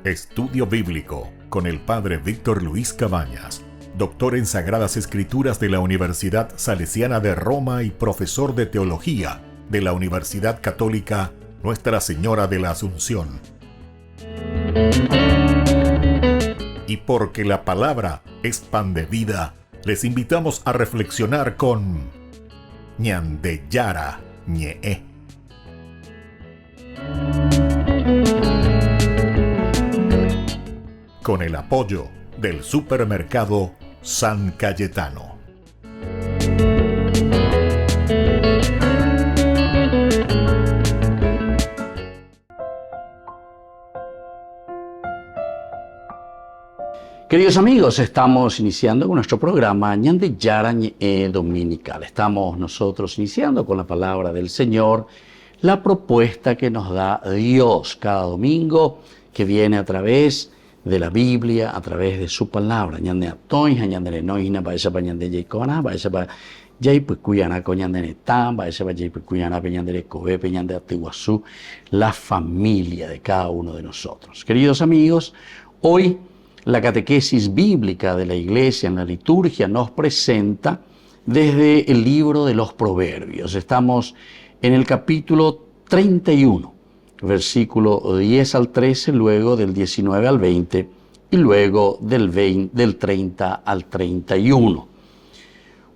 Estudio Bíblico con el Padre Víctor Luis Cabañas, doctor en Sagradas Escrituras de la Universidad Salesiana de Roma y profesor de Teología de la Universidad Católica Nuestra Señora de la Asunción. Y porque la palabra es pan de vida, les invitamos a reflexionar con Ñandeyara Ñe'e. Con el apoyo del supermercado San Cayetano. Queridos amigos, estamos iniciando con nuestro programa Ñandeyara Ñe'e Dominical. Estamos nosotros iniciando con la palabra del Señor, la propuesta que nos da Dios cada domingo, que viene a través de la Biblia, a través de su palabra. Ñande atoinja, ñande noina, baesa pa ñande yeikona, baesa pa yaipukuyana con ñande netán, baesa pa yaipukuyana pe ñande kobe, pe ñande atiguazú, la familia de cada uno de nosotros. Queridos amigos, hoy la catequesis bíblica de la Iglesia en la liturgia nos presenta desde el libro de los Proverbios. Estamos en el capítulo 31. Versículo 10 al 13, luego del 19 al 20 y luego del 30 al 31.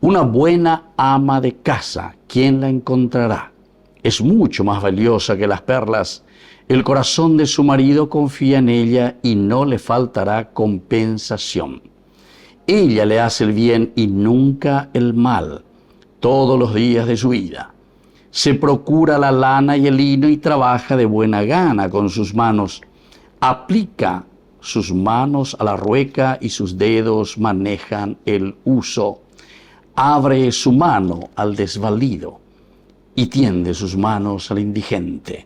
Una buena ama de casa, ¿quién la encontrará? Es mucho más valiosa que las perlas. El corazón de su marido confía en ella y no le faltará compensación. Ella le hace el bien y nunca el mal todos los días de su vida. Se procura la lana y el lino y trabaja de buena gana con sus manos. Aplica sus manos a la rueca y sus dedos manejan el uso. Abre su mano al desvalido y tiende sus manos al indigente.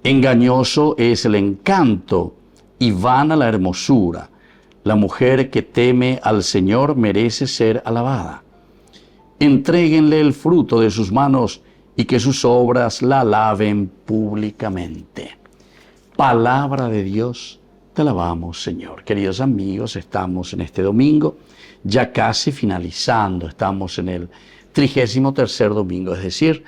Engañoso es el encanto y vana la hermosura. La mujer que teme al Señor merece ser alabada. Entréguenle el fruto de sus manos y que sus obras la alaben públicamente. Palabra de Dios, te alabamos, Señor. Queridos amigos, estamos en este domingo, ya casi finalizando, estamos en el 33º domingo, es decir,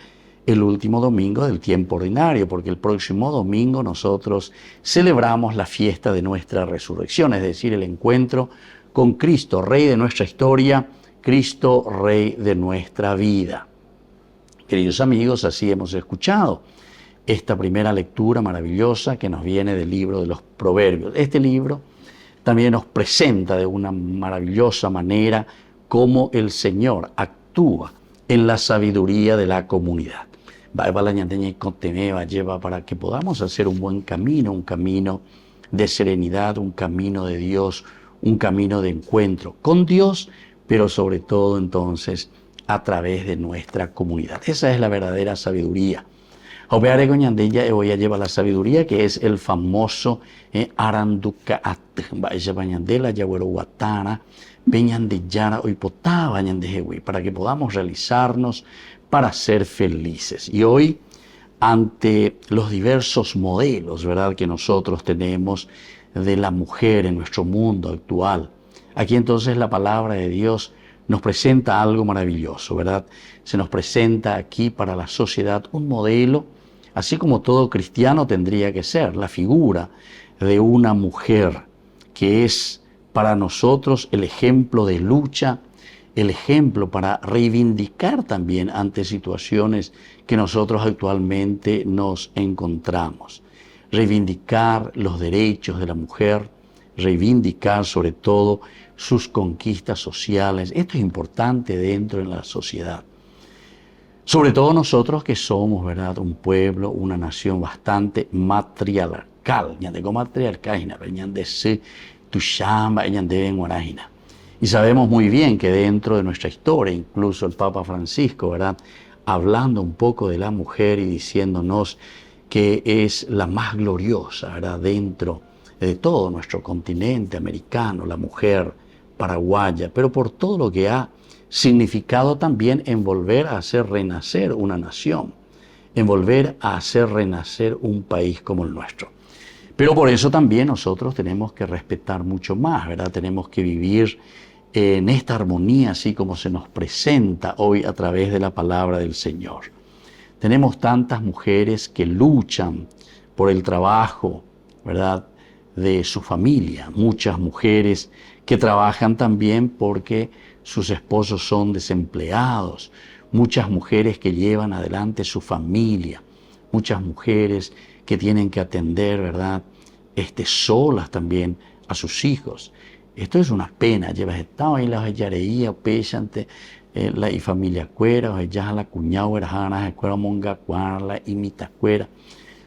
el último domingo del tiempo ordinario, porque el próximo domingo nosotros celebramos la fiesta de nuestra resurrección, es decir, el encuentro con Cristo, Rey de nuestra historia, Cristo, Rey de nuestra vida. Queridos amigos, así hemos escuchado esta primera lectura maravillosa que nos viene del libro de los Proverbios. Este libro también nos presenta de una maravillosa manera cómo el Señor actúa en la sabiduría de la comunidad. Lleva para que podamos hacer un buen camino, un camino de serenidad, un camino de Dios, un camino de encuentro con Dios, pero sobre todo entonces a través de nuestra comunidad. Esa es la verdadera sabiduría. Obeare goñandella voy a llevar la sabiduría, que es el famoso aranducaat, baisa bañandela, yagueroguatana, beñandellana, oipotá, bañandejewi, para que podamos realizarnos para ser felices. Y hoy, ante los diversos modelos, ¿verdad?, que nosotros tenemos de la mujer en nuestro mundo actual, aquí entonces la palabra de Dios nos presenta algo maravilloso, ¿verdad? Se nos presenta aquí para la sociedad un modelo, así como todo cristiano tendría que ser, la figura de una mujer que es para nosotros el ejemplo de lucha, el ejemplo para reivindicar también ante situaciones que nosotros actualmente nos encontramos. Reivindicar los derechos de la mujer, reivindicar sobre todo sus conquistas sociales. Esto es importante dentro de la sociedad. Sobre todo nosotros que somos, ¿verdad?, un pueblo, una nación bastante matriarcal. Y sabemos muy bien que dentro de nuestra historia, incluso el Papa Francisco, ¿verdad?, hablando un poco de la mujer y diciéndonos que es la más gloriosa, ¿verdad?, dentro de todo nuestro continente americano, la mujer paraguaya, pero por todo lo que ha significado también en volver a hacer renacer una nación, en volver a hacer renacer un país como el nuestro. Pero por eso también nosotros tenemos que respetar mucho más, ¿verdad? Tenemos que vivir en esta armonía, así como se nos presenta hoy a través de la palabra del Señor. Tenemos tantas mujeres que luchan por el trabajo, ¿verdad?, de su familia. Muchas mujeres que trabajan también porque sus esposos son desempleados. Muchas mujeres que llevan adelante su familia. Muchas mujeres que tienen que atender, ¿verdad?, solas también a sus hijos. Esto es una pena. Llevas estado en la yareía, pechante, la y familia cuera, o ya la cuñado, erjana, cuera monga, cuarla, imita cuera.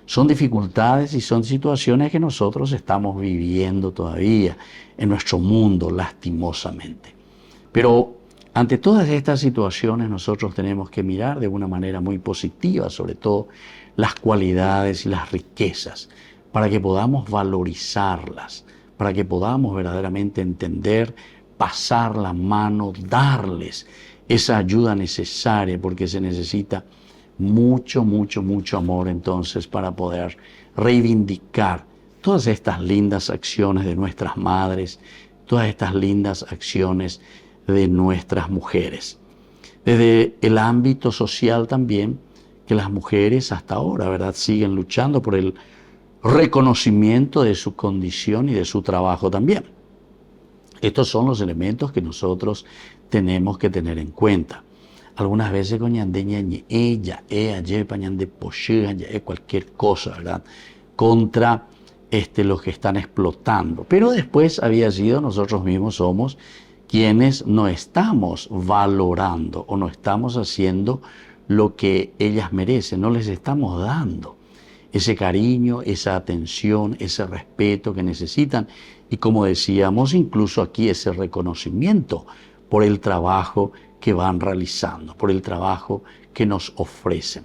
Son dificultades y son situaciones que nosotros estamos viviendo todavía en nuestro mundo, lastimosamente. Pero ante todas estas situaciones nosotros tenemos que mirar de una manera muy positiva, sobre todo las cualidades y las riquezas, para que podamos valorizarlas, para que podamos verdaderamente entender, pasar la mano, darles esa ayuda necesaria, porque se necesita mucho, mucho, mucho amor entonces para poder reivindicar todas estas lindas acciones de nuestras madres, todas estas lindas acciones de nuestras mujeres. Desde el ámbito social también, que las mujeres hasta ahora, ¿verdad?, siguen luchando por el reconocimiento de su condición y de su trabajo también. Estos son los elementos que nosotros tenemos que tener en cuenta. Algunas veces con ñandeña ella, yepa ñande pochega, cualquier cosa, ¿verdad?, contra los que están explotando. Pero después había sido nosotros mismos somos quienes no estamos valorando o no estamos haciendo lo que ellas merecen, no les estamos dando ese cariño, esa atención, ese respeto que necesitan y, como decíamos, incluso aquí ese reconocimiento por el trabajo que van realizando, por el trabajo que nos ofrecen.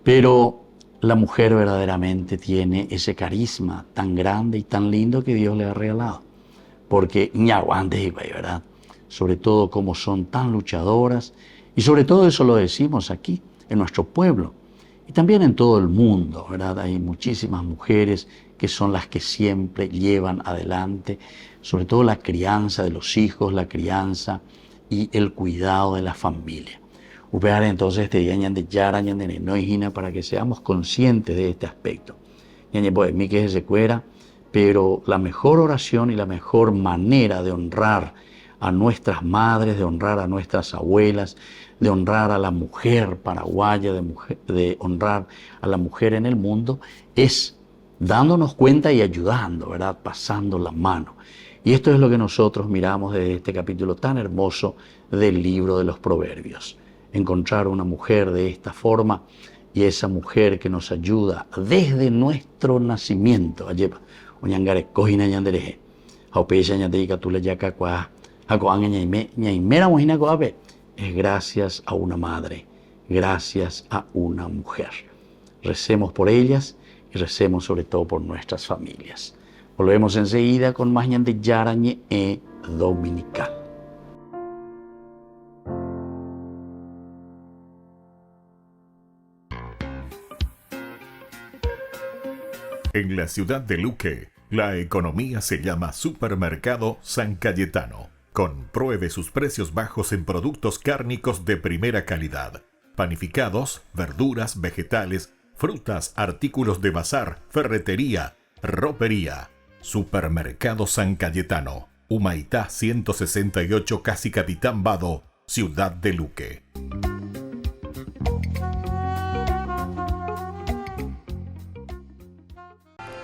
Pero la mujer verdaderamente tiene ese carisma tan grande y tan lindo que Dios le ha regalado, porque ñaguantes, ¿verdad?, sobre todo como son tan luchadoras, y sobre todo eso lo decimos aquí, en nuestro pueblo, y también en todo el mundo, ¿verdad? Hay muchísimas mujeres que son las que siempre llevan adelante, sobre todo la crianza de los hijos, la crianza y el cuidado de la familia. Upear entonces este día de yara, no hijina, para que seamos conscientes de este aspecto. Pues mí que se cuera, pero la mejor oración y la mejor manera de honrar a nuestras madres, de honrar a nuestras abuelas, de honrar a la mujer paraguaya, de honrar a la mujer en el mundo, es dándonos cuenta y ayudando, ¿verdad?, pasando la mano. Y esto es lo que nosotros miramos desde este capítulo tan hermoso del libro de los Proverbios. Encontrar una mujer de esta forma y esa mujer que nos ayuda desde nuestro nacimiento. Es gracias a una madre, gracias a una mujer. Recemos por ellas y recemos sobre todo por nuestras familias. Volvemos enseguida con más ñande yarañe dominical. En la ciudad de Luque, la economía se llama Supermercado San Cayetano. Compruebe sus precios bajos en productos cárnicos de primera calidad. Panificados, verduras, vegetales, frutas, artículos de bazar, ferretería, ropería. Supermercado San Cayetano, Humaitá 168, Casi Capitán Vado, ciudad de Luque.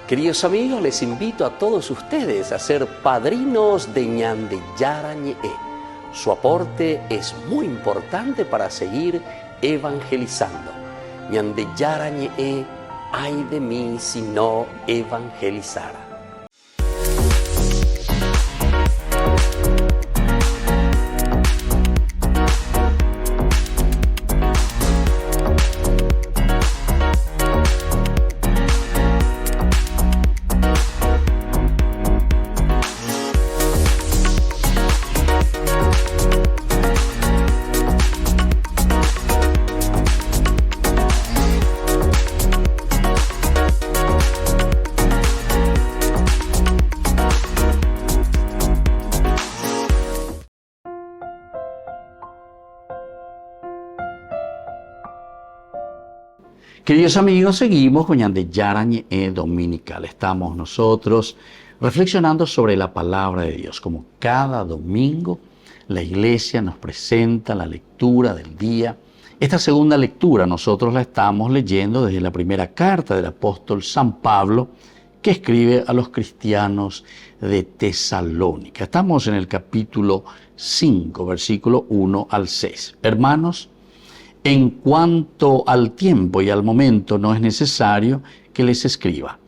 Queridos amigos, les invito a todos ustedes a ser padrinos de ñande yarañe. Su aporte es muy importante para seguir evangelizando. Ñande yarañe, ay de mí si no evangelizara. Queridos amigos, seguimos con Ñande Yarañe Dominical. Estamos nosotros reflexionando sobre la palabra de Dios. Como cada domingo, la iglesia nos presenta la lectura del día. Esta segunda lectura nosotros la estamos leyendo desde la primera carta del apóstol San Pablo, que escribe a los cristianos de Tesalónica. Estamos en el capítulo 5, versículo 1 al 6. Hermanos, en cuanto al tiempo y al momento, no es necesario que les escriba.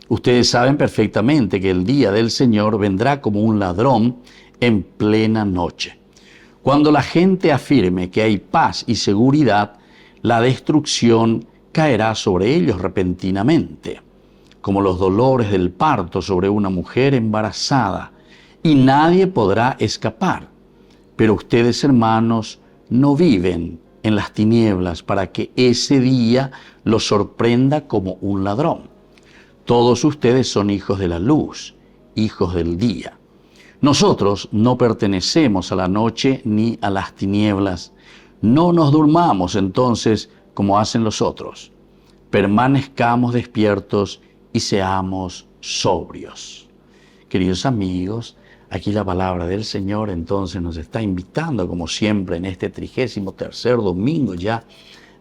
Ustedes saben perfectamente que el día del Señor vendrá como un ladrón en plena noche. Cuando la gente afirme que hay paz y seguridad, la destrucción caerá sobre ellos repentinamente, como los dolores del parto sobre una mujer embarazada, y nadie podrá escapar. Pero ustedes, hermanos, no viven en las tinieblas para que ese día los sorprenda como un ladrón. Todos ustedes son hijos de la luz, hijos del día. Nosotros no pertenecemos a la noche ni a las tinieblas. No nos durmamos entonces como hacen los otros. Permanezcamos despiertos y seamos sobrios. Queridos amigos, aquí la palabra del Señor entonces nos está invitando, como siempre, en este 33º domingo ya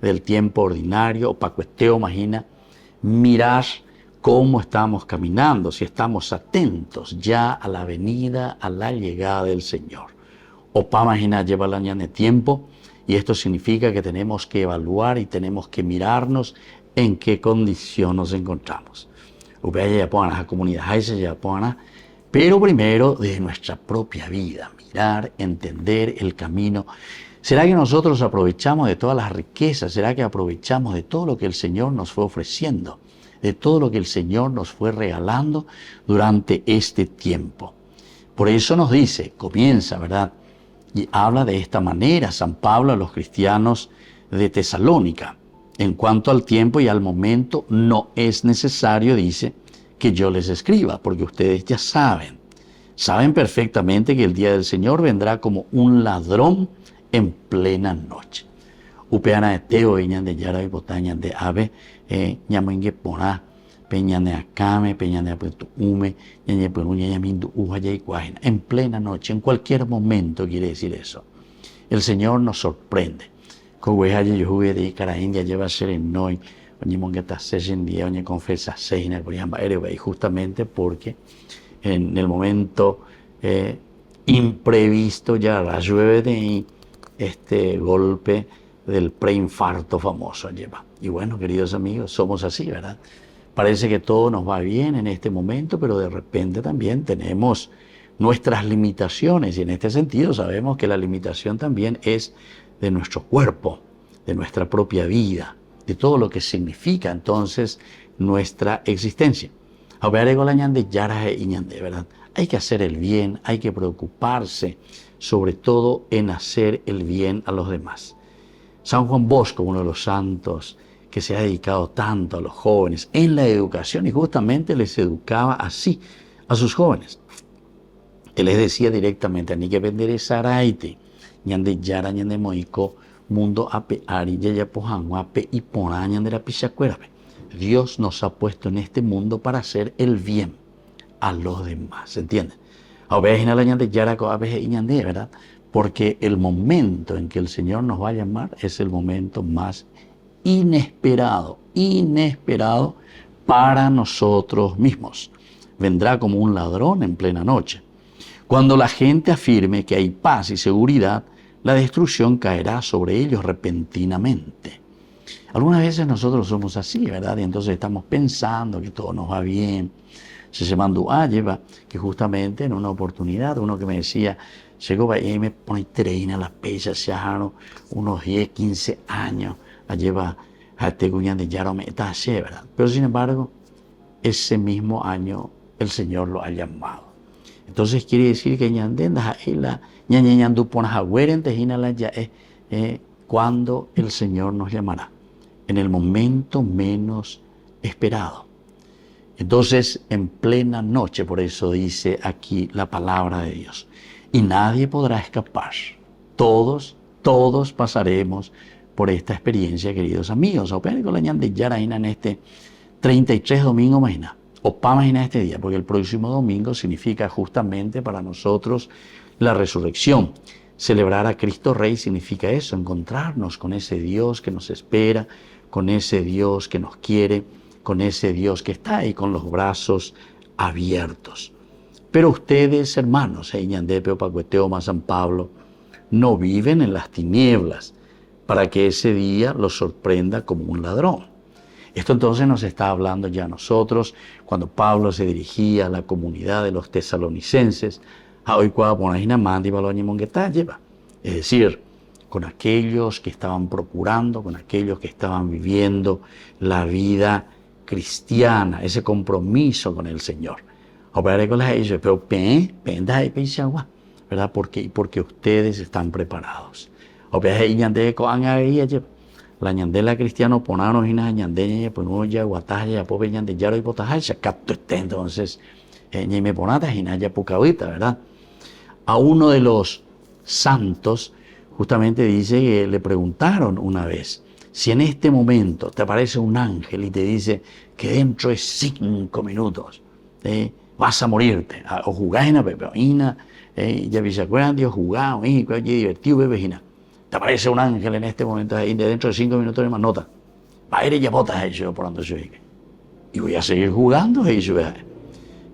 del tiempo ordinario, Pacuesteo, imagina, mirar cómo estamos caminando, si estamos atentos ya a la venida, a la llegada del Señor. Opa, imagina, lleva el año de tiempo, y esto significa que tenemos que evaluar y tenemos que mirarnos en qué condición nos encontramos. Upaya ya la comunidad, ya pero primero de nuestra propia vida, mirar, entender el camino. ¿Será que nosotros aprovechamos de todas las riquezas? ¿Será que aprovechamos de todo lo que el Señor nos fue ofreciendo? De todo lo que el Señor nos fue regalando durante este tiempo. Por eso nos dice, comienza, ¿verdad? Y habla de esta manera San Pablo a los cristianos de Tesalónica. En cuanto al tiempo y al momento, no es necesario, dice, que yo les escriba, porque ustedes ya saben perfectamente que el día del Señor vendrá como un ladrón en plena noche. Upeana de Teo, Iñan de Yara y Botañan de Ave, Ñamingue Porá, Peñan de Acame, Peñan de Apuetume, Ñañe Perú, Ñañamindu Ujaya y Cuajena, en plena noche, en cualquier momento quiere decir eso. El Señor nos sorprende. Coguejaye Yujuve de Icara India lleva a ser en Noy, Oñe confesa y justamente porque en el momento imprevisto ya la llueve de este golpe del preinfarto famoso lleva. Y bueno, queridos amigos, somos así, ¿verdad? Parece que todo nos va bien en este momento, pero de repente también tenemos nuestras limitaciones, y en este sentido sabemos que la limitación también es de nuestro cuerpo, de nuestra propia vida, de todo lo que significa entonces nuestra existencia. ¿Verdad? Hay que hacer el bien, hay que preocuparse sobre todo en hacer el bien a los demás. San Juan Bosco, uno de los santos que se ha dedicado tanto a los jóvenes en la educación, y justamente les educaba así a sus jóvenes. Él les decía directamente, ni que vender saraite, ñande yara, ñande moico, mundo ape ari, yaya pojango, ape y poraña de la pichacuera. Dios nos ha puesto en este mundo para hacer el bien a los demás, ¿se entiende? A veces la ñande yara, a veces ñande, ¿verdad? Porque el momento en que el Señor nos va a llamar es el momento más inesperado para nosotros mismos. Vendrá como un ladrón en plena noche. Cuando la gente afirme que hay paz y seguridad, la destrucción caerá sobre ellos repentinamente. Algunas veces nosotros somos así, ¿verdad? Y entonces estamos pensando que todo nos va bien. Se mandó a llevar que justamente en una oportunidad, uno que me decía, llegó y me pone treina las pesas, se dejaron unos 10, 15 años, a llevar a este cuñán de Yarome, está así, ¿verdad? Pero sin embargo, ese mismo año el Señor lo ha llamado. Entonces quiere decir que cuando el Señor nos llamará, en el momento menos esperado. Entonces, en plena noche, por eso dice aquí la palabra de Dios, y nadie podrá escapar. Todos pasaremos por esta experiencia, queridos amigos. Opera con la ñande yara en este 33 domingo mañana. O pa mañana este día, porque el próximo domingo significa justamente para nosotros la resurrección. Celebrar a Cristo Rey significa eso, encontrarnos con ese Dios que nos espera, con ese Dios que nos quiere, con ese Dios que está ahí con los brazos abiertos. Pero ustedes, hermanos, Ñandepeo, Pacueteo, San Pablo, no viven en las tinieblas para que ese día los sorprenda como un ladrón. Esto entonces nos está hablando ya a nosotros cuando Pablo se dirigía a la comunidad de los tesalonicenses, es decir, con aquellos que estaban procurando, con aquellos que estaban viviendo la vida cristiana, ese compromiso con el Señor. ¿Verdad? Porque ustedes están preparados. La ñandela cristiano ponanos y na ñandeña pues no ya guataja pobre ñande yaro y botaja capto este entonces me ponata y na ya pucavita, ¿verdad? A uno de los santos justamente dice que le preguntaron una vez: si en este momento te aparece un ángel y te dice que dentro de 5 minutos vas a morirte, o jugás en la pepeina, ya se acuerdan Dios jugá, México, divertido, bebejina. Te aparece un ángel en este momento, y dentro de 5 minutos más nota. Va a ir y botas eso por donde se y voy a seguir jugando eso.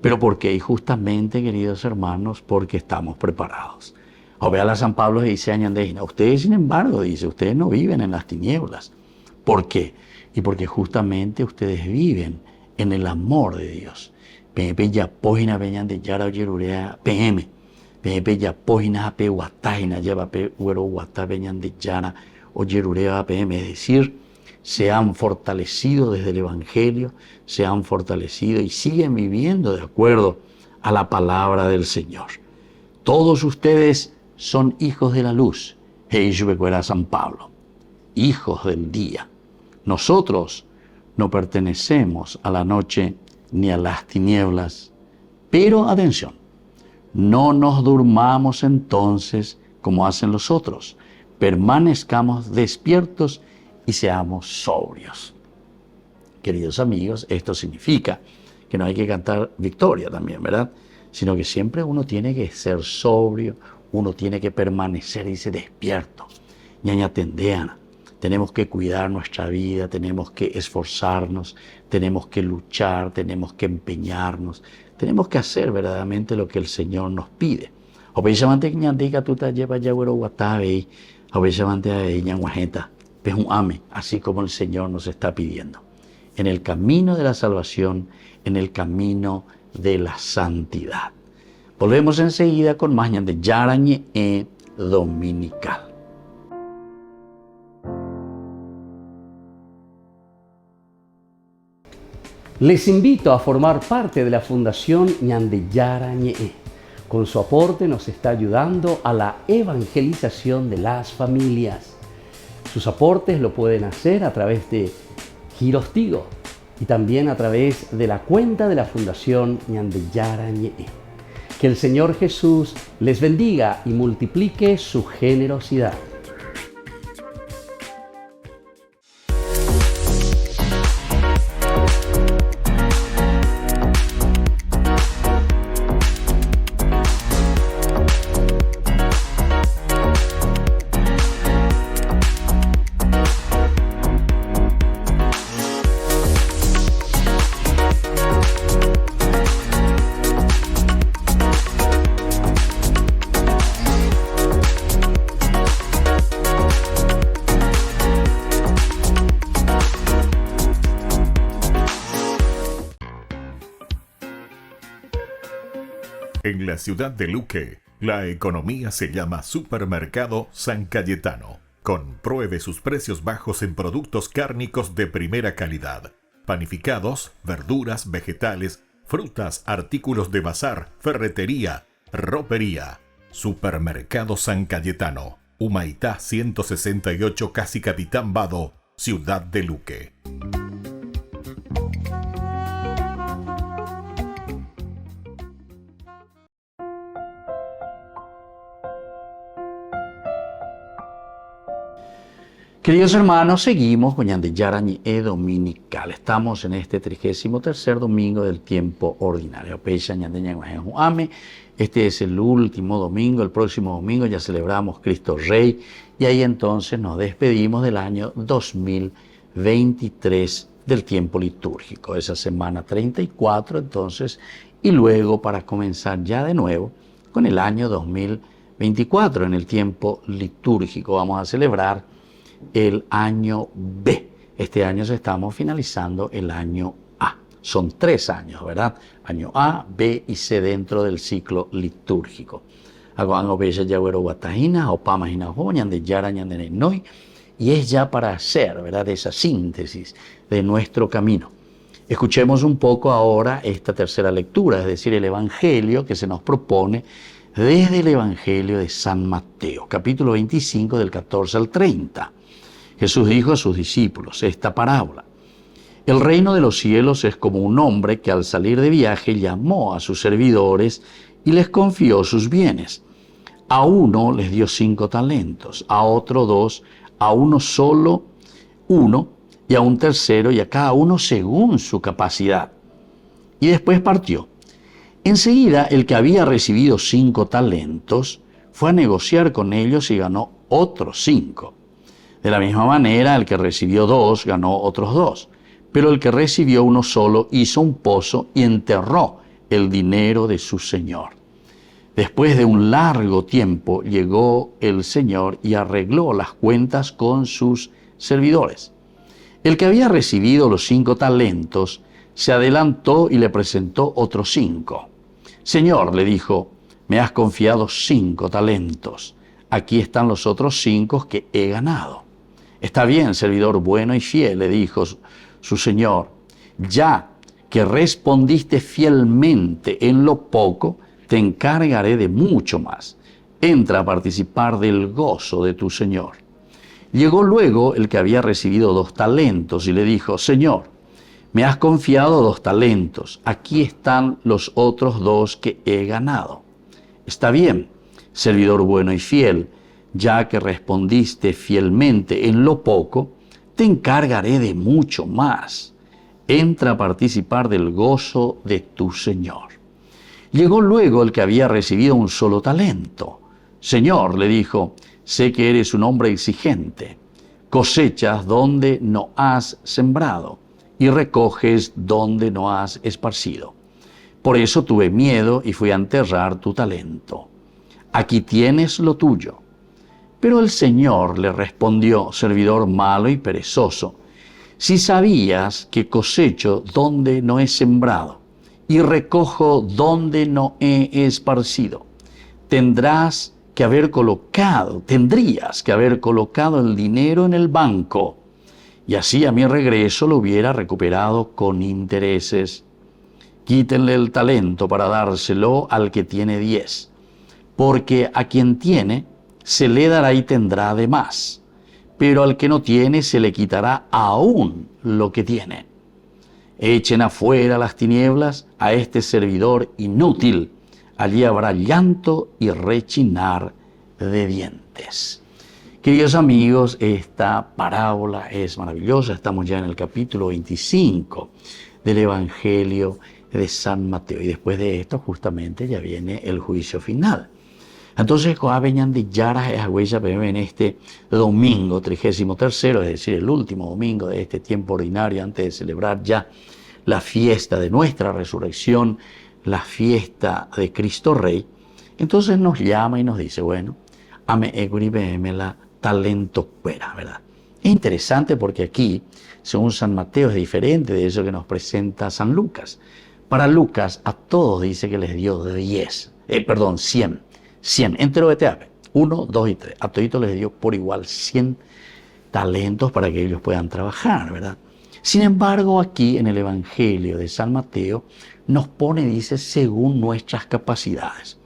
Pero ¿por qué? Y justamente, queridos hermanos, porque estamos preparados. O vea a San Pablo y dice a ustedes, sin embargo, dice, ustedes no viven en las tinieblas. ¿Por qué? Y porque justamente ustedes viven en el amor de Dios. PM ya pógina veñan de yara oyerurea PM. PM ya pógina ape guatajina lleva pe huero guatá veñan de yara oyerurea PM. Es decir, se han fortalecido desde el Evangelio, se han fortalecido y siguen viviendo de acuerdo a la palabra del Señor. Todos ustedes son hijos de la luz, San Pablo, hijos del día. Nosotros no pertenecemos a la noche ni a las tinieblas, pero atención, no nos durmamos entonces como hacen los otros, permanezcamos despiertos y seamos sobrios. Queridos amigos, esto significa que no hay que cantar victoria también, ¿verdad? Sino que siempre uno tiene que ser sobrio, uno tiene que permanecer, dice, despierto. Ñaña tendeana. Tenemos que cuidar nuestra vida, tenemos que esforzarnos, tenemos que luchar, tenemos que empeñarnos, tenemos que hacer verdaderamente lo que el Señor nos pide. Así como el Señor nos está pidiendo. En el camino de la salvación, en el camino de la santidad. Volvemos enseguida con más de Yarañe Dominical. Les invito a formar parte de la Fundación Ñandeyara Ñe'e. Con su aporte nos está ayudando a la evangelización de las familias. Sus aportes lo pueden hacer a través de Giros Tigo y también a través de la cuenta de la Fundación Ñandeyara Ñe'e. Que el Señor Jesús les bendiga y multiplique su generosidad. En la ciudad de Luque, la economía se llama Supermercado San Cayetano. Compruebe sus precios bajos en productos cárnicos de primera calidad. Panificados, verduras, vegetales, frutas, artículos de bazar, ferretería, ropería. Supermercado San Cayetano, Humaitá 168, Casi Capitán Vado, ciudad de Luque. Queridos hermanos, seguimos con Ñande Yarañe Dominical. Estamos en este 33º domingo del tiempo ordinario. Este es el último domingo, el próximo domingo ya celebramos Cristo Rey y ahí entonces nos despedimos del año 2023 del tiempo litúrgico, esa semana 34 entonces, y luego para comenzar ya de nuevo con el año 2024 en el tiempo litúrgico. Vamos a celebrar el año B. Este año estamos finalizando el año A. Son 3 años, ¿verdad? Año A, B y C dentro del ciclo litúrgico. Y es ya para hacer, ¿verdad?, esa síntesis de nuestro camino. Escuchemos un poco ahora esta tercera lectura, es decir, el Evangelio que se nos propone desde el Evangelio de San Mateo, capítulo 25 del 14 al 30. Jesús dijo a sus discípulos esta parábola: el reino de los cielos es como un hombre que al salir de viaje llamó a sus servidores y les confió sus bienes. A uno les dio 5 talentos, a otro 2, a uno solo 1, y a un tercero, y a cada uno según su capacidad. Y después partió. Enseguida el que había recibido 5 talentos fue a negociar con ellos y ganó otros 5. De la misma manera, el que recibió 2 ganó otros 2, pero el que recibió uno solo hizo un pozo y enterró el dinero de su señor. Después de un largo tiempo llegó el señor y arregló las cuentas con sus servidores. El que había recibido los 5 talentos se adelantó y le presentó otros 5. Señor, le dijo, me has confiado 5 talentos. Aquí están los otros 5 que he ganado. Está bien, servidor bueno y fiel, le dijo su señor. Ya que respondiste fielmente en lo poco, te encargaré de mucho más. Entra a participar del gozo de tu señor. Llegó luego el que había recibido 2 talentos y le dijo, Señor, me has confiado 2 talentos. Aquí están los otros 2 que he ganado. Está bien, servidor bueno y fiel. Ya que respondiste fielmente en lo poco, te encargaré de mucho más. Entra a participar del gozo de tu Señor. Llegó luego el que había recibido un solo talento. Señor, le dijo, sé que eres un hombre exigente. Cosechas donde no has sembrado y recoges donde no has esparcido. Por eso tuve miedo y fui a enterrar tu talento. Aquí tienes lo tuyo. Pero el Señor le respondió, servidor malo y perezoso, si sabías que cosecho donde no he sembrado y recojo donde no he esparcido, tendrías que haber colocado el dinero en el banco, y así a mi regreso lo hubiera recuperado con intereses. Quítenle el talento para dárselo al que tiene 10, porque a quien tiene, se le dará y tendrá de más, pero al que no tiene se le quitará aún lo que tiene. Echen afuera las tinieblas a este servidor inútil, allí habrá llanto y rechinar de dientes. Queridos amigos, esta parábola es maravillosa. Estamos ya en el capítulo 25 del Evangelio de San Mateo y después de esto justamente ya viene el juicio final. Entonces, en este domingo 33º, es decir, el último domingo de este tiempo ordinario, antes de celebrar ya la fiesta de nuestra resurrección, la fiesta de Cristo Rey, entonces nos llama y nos dice, bueno, ame eguri la talento fuera, ¿verdad? Es interesante porque aquí, según San Mateo, es diferente de eso que nos presenta San Lucas. Para Lucas, a todos dice que les dio 100. 100, entero de teape, 1, 2 y 3. A toditos les dio por igual 100 talentos para que ellos puedan trabajar, ¿verdad? Sin embargo, aquí en el Evangelio de San Mateo nos pone, dice, según nuestras capacidades.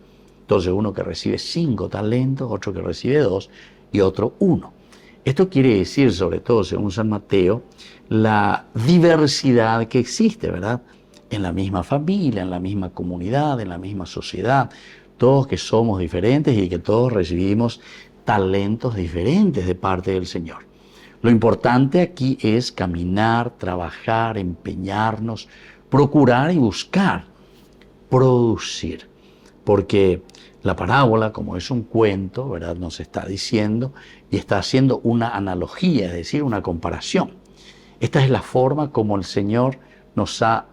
Entonces, uno que recibe 5 talentos, otro que recibe 2 y otro 1. Esto quiere decir, sobre todo según San Mateo, la diversidad que existe, ¿verdad? En la misma familia, en la misma comunidad, en la misma sociedad. Todos que somos diferentes y que todos recibimos talentos diferentes de parte del Señor. Lo importante aquí es caminar, trabajar, empeñarnos, procurar y buscar producir. Porque la parábola, como es un cuento, ¿verdad?, nos está diciendo y está haciendo una analogía, es decir, una comparación. Esta es la forma como el Señor nos ha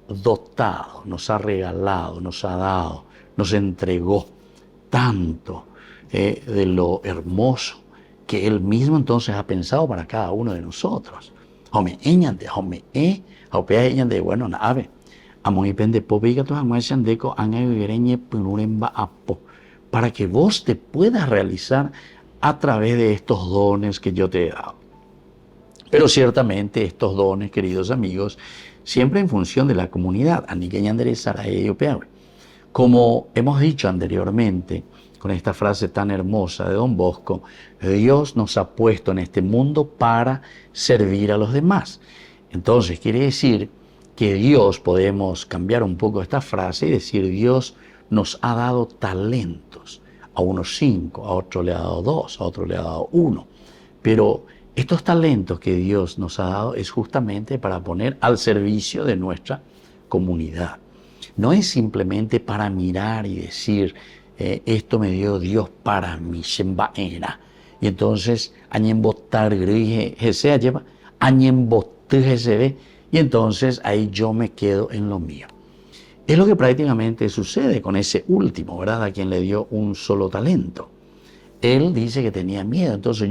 dotado, nos ha regalado, nos ha dado, nos entregó tanto de lo hermoso que Él mismo entonces ha pensado para cada uno de nosotros. Bueno, nave. Para que vos te puedas realizar a través de estos dones que yo te he dado. Pero ciertamente estos dones, queridos amigos, siempre en función de la comunidad. Como hemos dicho anteriormente, con esta frase tan hermosa de Don Bosco, Dios nos ha puesto en este mundo para servir a los demás. Entonces quiere decir que Dios, podemos cambiar un poco esta frase y decir, Dios nos ha dado talentos. A unos 5, a otro le ha dado 2, a otro le ha dado 1. Pero estos talentos que Dios nos ha dado es justamente para poner al servicio de nuestra comunidad. No es simplemente para mirar y decir, esto me dio Dios para mí, y entonces, y entonces ahí yo me quedo en lo mío. Es lo que prácticamente sucede con ese último, ¿verdad?, a quien le dio un solo talento. Él dice que tenía miedo, entonces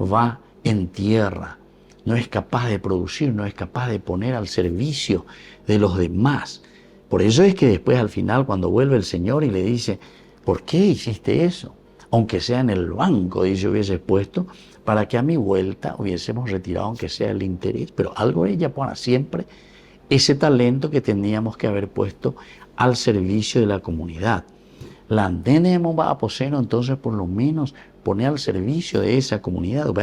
va en tierra, no es capaz de producir, no es capaz de poner al servicio de los demás. Por eso es que después al final cuando vuelve el Señor y le dice, ¿por qué hiciste eso? Aunque sea en el banco, dice, hubieses puesto, para que a mi vuelta hubiésemos retirado, aunque sea el interés, pero algo ella para siempre, ese talento que teníamos que haber puesto al servicio de la comunidad. La tenemos a poseer, entonces por lo menos poner al servicio de esa comunidad.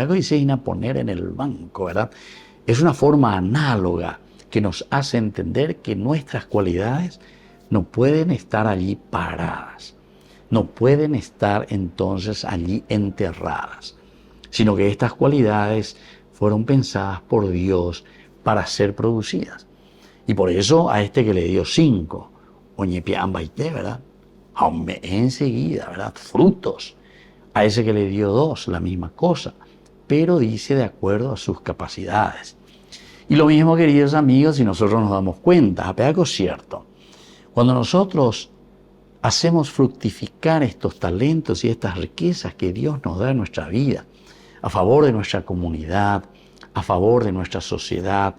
Poner en el banco, ¿verdad? Es una forma análoga que nos hace entender que nuestras cualidades no pueden estar allí paradas, no pueden estar entonces allí enterradas, sino que estas cualidades fueron pensadas por Dios para ser producidas. Y por eso a este que le dio 5, ¿verdad? Enseguida, ¿verdad? Frutos. A ese que le dio 2, la misma cosa, pero dice de acuerdo a sus capacidades. Y lo mismo, queridos amigos, si nosotros nos damos cuenta, algo cierto, cuando nosotros hacemos fructificar estos talentos y estas riquezas que Dios nos da en nuestra vida, a favor de nuestra comunidad, a favor de nuestra sociedad,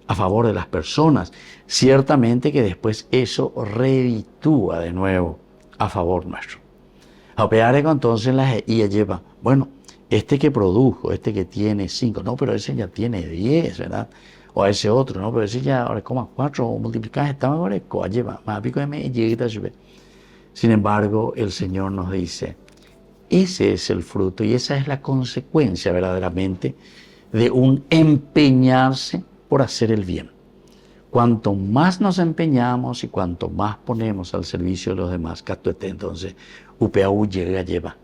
a favor de las personas, ciertamente que después eso reditúa de nuevo a favor nuestro. Entonces la ella lleva, bueno, este que produjo, este que tiene 5, no, pero ese ya tiene 10, ¿verdad? O a ese otro, no, pero ese ya ahora 4 multiplicadas estaba ahora lleva más pico de me llega. Sin embargo, el Señor nos dice, ese es el fruto y esa es la consecuencia verdaderamente de un empeñarse por hacer el bien. Cuanto más nos empeñamos y cuanto más ponemos al servicio de los demás, entonces, UPAU llega lleva.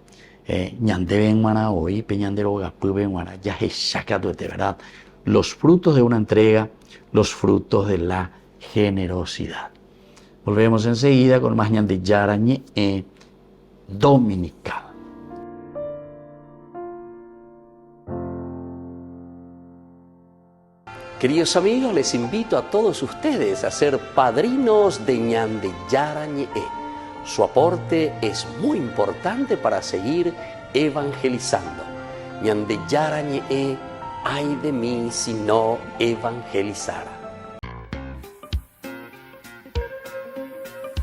¿Verdad? Los frutos de una entrega, los frutos de la generosidad. Volvemos enseguida con más Ñande Yara Ñe'e dominical. Queridos amigos, les invito a todos ustedes a ser padrinos de Ñande Yara Ñe'e. Su aporte es muy importante para seguir evangelizando. Ñande Yara Ñe'e, ay de mí si no evangelizara.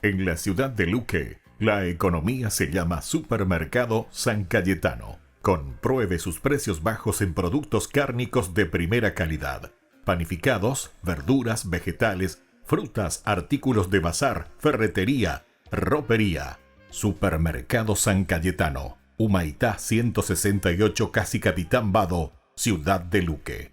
En la ciudad de Luque, la economía se llama Supermercado San Cayetano. Compruebe sus precios bajos en productos cárnicos de primera calidad. Panificados, verduras, vegetales, frutas, artículos de bazar, ferretería, ropería. Supermercado San Cayetano, Humaitá 168, Casi Capitán Vado, ciudad de Luque.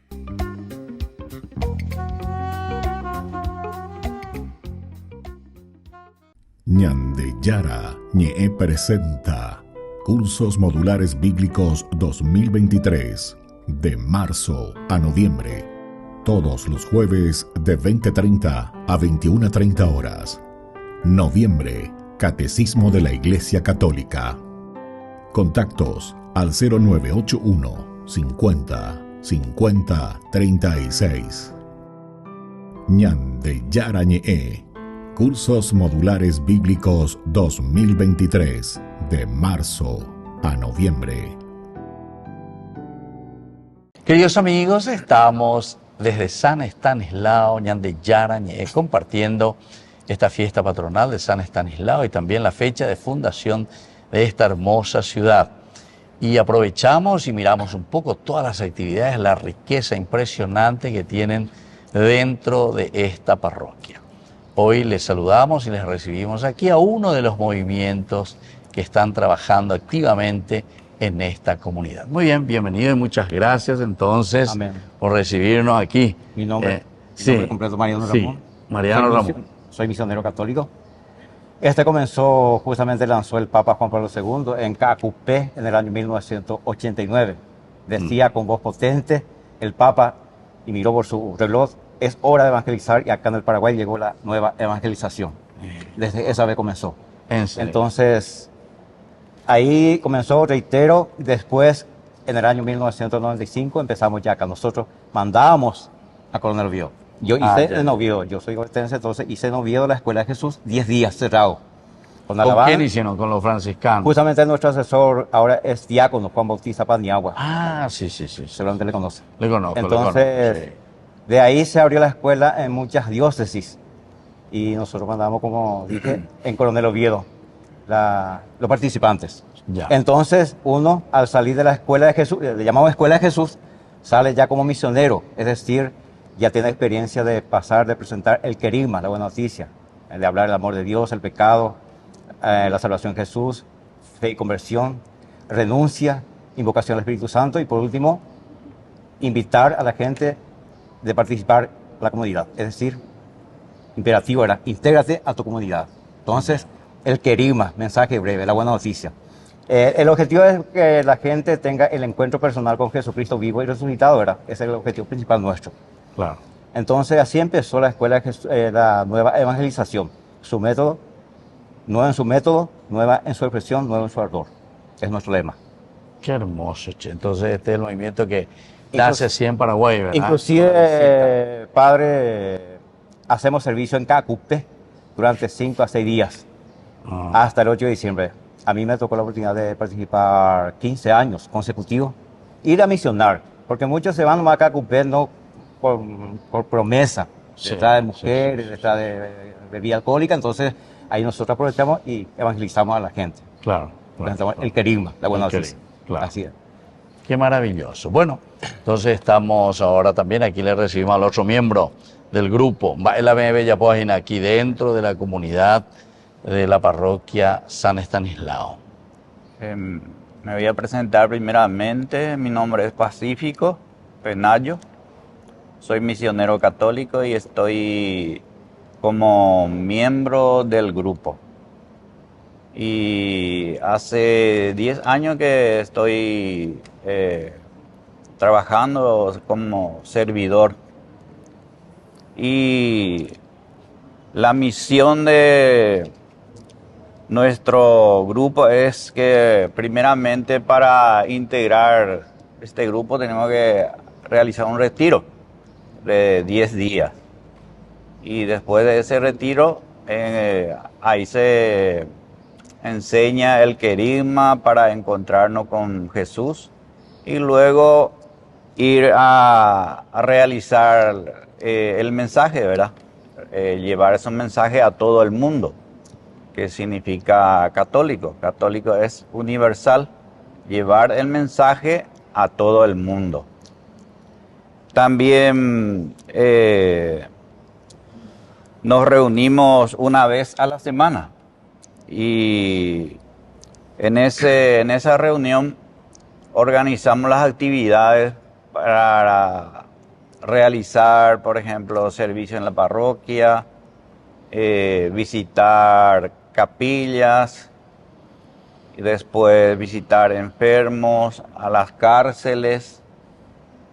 Ñande Yara Ñe'e presenta Cursos Modulares Bíblicos 2023, de marzo a noviembre. Todos los jueves de 20:30 a 21:30 horas. Noviembre, Catecismo de la Iglesia Católica. Contactos al 0981 50 50 36. Ñande Yarañe. Cursos Modulares Bíblicos 2023, de marzo a noviembre. Queridos amigos, estamos desde San Estanislao, Ñande Yarañe, compartiendo esta fiesta patronal de San Estanislao y también la fecha de fundación de esta hermosa ciudad. Y aprovechamos y miramos un poco todas las actividades, la riqueza impresionante que tienen dentro de esta parroquia. Hoy les saludamos y les recibimos aquí a uno de los movimientos que están trabajando activamente en esta comunidad. Muy bien, bienvenido y muchas gracias entonces. Amén. Por recibirnos aquí. Mi nombre completo Mariano sí, Ramón. Mariano Ramón. Soy misionero católico. Este comenzó, justamente lanzó el Papa Juan Pablo II en Cacupé en el año 1989. Decía con voz potente el Papa, y miró por su reloj, es hora de evangelizar, y acá en el Paraguay llegó la nueva evangelización. Desde esa vez comenzó. ¿En serio? Entonces, ahí comenzó, reitero, después, en el año 1995, empezamos ya acá. Nosotros mandábamos a Coronel Oviedo. Yo hice el Oviedo, yo soy ortense, entonces hice en Oviedo la Escuela de Jesús 10 días cerrado. ¿Con quién hicieron? Con los franciscanos. Justamente nuestro asesor ahora es diácono, Juan Bautista Paniagua. Ah, sí. Seguramente le conoce. Le conozco. Entonces, sí. De ahí se abrió la escuela en muchas diócesis. Y nosotros mandamos, como dije, en Coronel Oviedo, los participantes. Ya. Entonces, uno, al salir de la Escuela de Jesús, le llamamos Escuela de Jesús, sale ya como misionero, es decir, ya tiene experiencia de pasar, de presentar el querigma, la buena noticia, de hablar del amor de Dios, el pecado, la salvación de Jesús, fe y conversión, renuncia, invocación al Espíritu Santo y por último, invitar a la gente de participar en la comunidad. Es decir, imperativo era, intégrate a tu comunidad. Entonces, el querigma, mensaje breve, la buena noticia. El objetivo es que la gente tenga el encuentro personal con Jesucristo vivo y resucitado, ¿verdad? Ese es el objetivo principal nuestro. Claro. Entonces, así empezó la escuela, la nueva evangelización. Su método, nueva en su método, nueva en su expresión, nueva en su ardor. Es nuestro lema. Qué hermoso, che. Entonces, este es el movimiento que nace así en Paraguay, ¿verdad? Inclusive, padre, hacemos servicio en Cacupé durante 5 a 6 días, hasta el 8 de diciembre. A mí me tocó la oportunidad de participar 15 años consecutivos, ir a misionar, porque muchos se van nomás a Cacupé no por promesa, detrás de mujeres, detrás de bebida alcohólica, entonces ahí nosotros aprovechamos y evangelizamos a la gente. Claro. El querigma, la buena noticia. Claro. Así es. Qué maravilloso. Bueno, entonces estamos ahora también, aquí le recibimos al otro miembro del grupo, la Bella Página, aquí dentro de la comunidad de la parroquia San Estanislao. Me voy a presentar primeramente, mi nombre es Pacífico Penayo, soy misionero católico y estoy como miembro del grupo. Y hace 10 años que estoy trabajando como servidor. Y la misión de nuestro grupo es que primeramente para integrar este grupo tenemos que realizar un retiro de 10 días. Y después de ese retiro, ahí se enseña el querigma para encontrarnos con Jesús y luego ir a realizar el mensaje, ¿verdad? Llevar ese mensaje a todo el mundo, que significa católico. Católico es universal, llevar el mensaje a todo el mundo. También nos reunimos una vez a la semana y en esa reunión organizamos las actividades para realizar, por ejemplo, servicio en la parroquia, visitar capillas y después visitar enfermos, a las cárceles,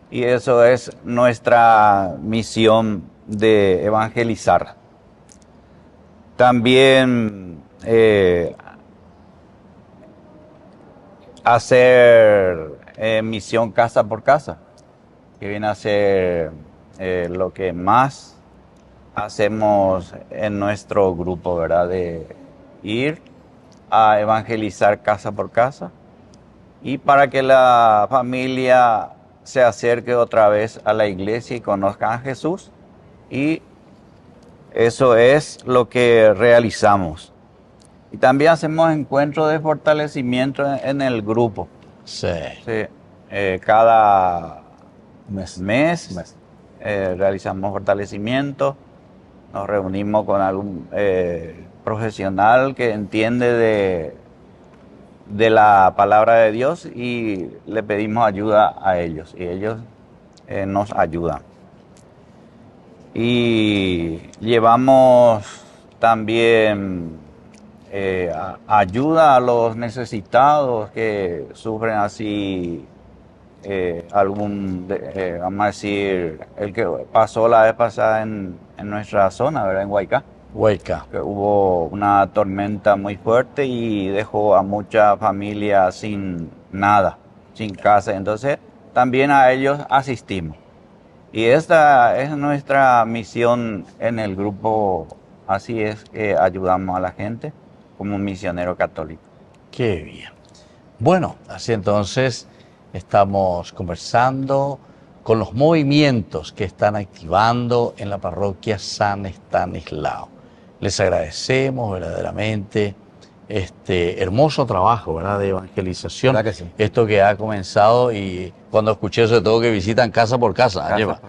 y eso es nuestra misión de evangelizar. También hacer misión casa por casa, que viene a ser lo que más hacemos en nuestro grupo, ¿verdad? De ir a evangelizar casa por casa y para que la familia se acerque otra vez a la iglesia y conozcan a Jesús. Y eso es lo que realizamos. Y también hacemos encuentros de fortalecimiento en el grupo. Sí. Sí, cada mes realizamos fortalecimiento, nos reunimos con algún profesional que entiende de la palabra de Dios y le pedimos ayuda a ellos y ellos nos ayudan. Y llevamos también ayuda a los necesitados que sufren así vamos a decir, el que pasó la vez pasada en nuestra zona, ¿verdad? En Huaycá. Huayca. Que hubo una tormenta muy fuerte y dejó a muchas familias sin nada, sin casa. Entonces, también a ellos asistimos. Y esta es nuestra misión en el grupo. Así es que ayudamos a la gente como misionero católico. Qué bien. Bueno, así entonces estamos conversando con los movimientos que están activando en la parroquia San Estanislao. Les agradecemos verdaderamente este hermoso trabajo, ¿verdad?, de evangelización. ¿Verdad que sí? Esto que ha comenzado, y cuando escuché sobre todo que visitan casa por casa, pero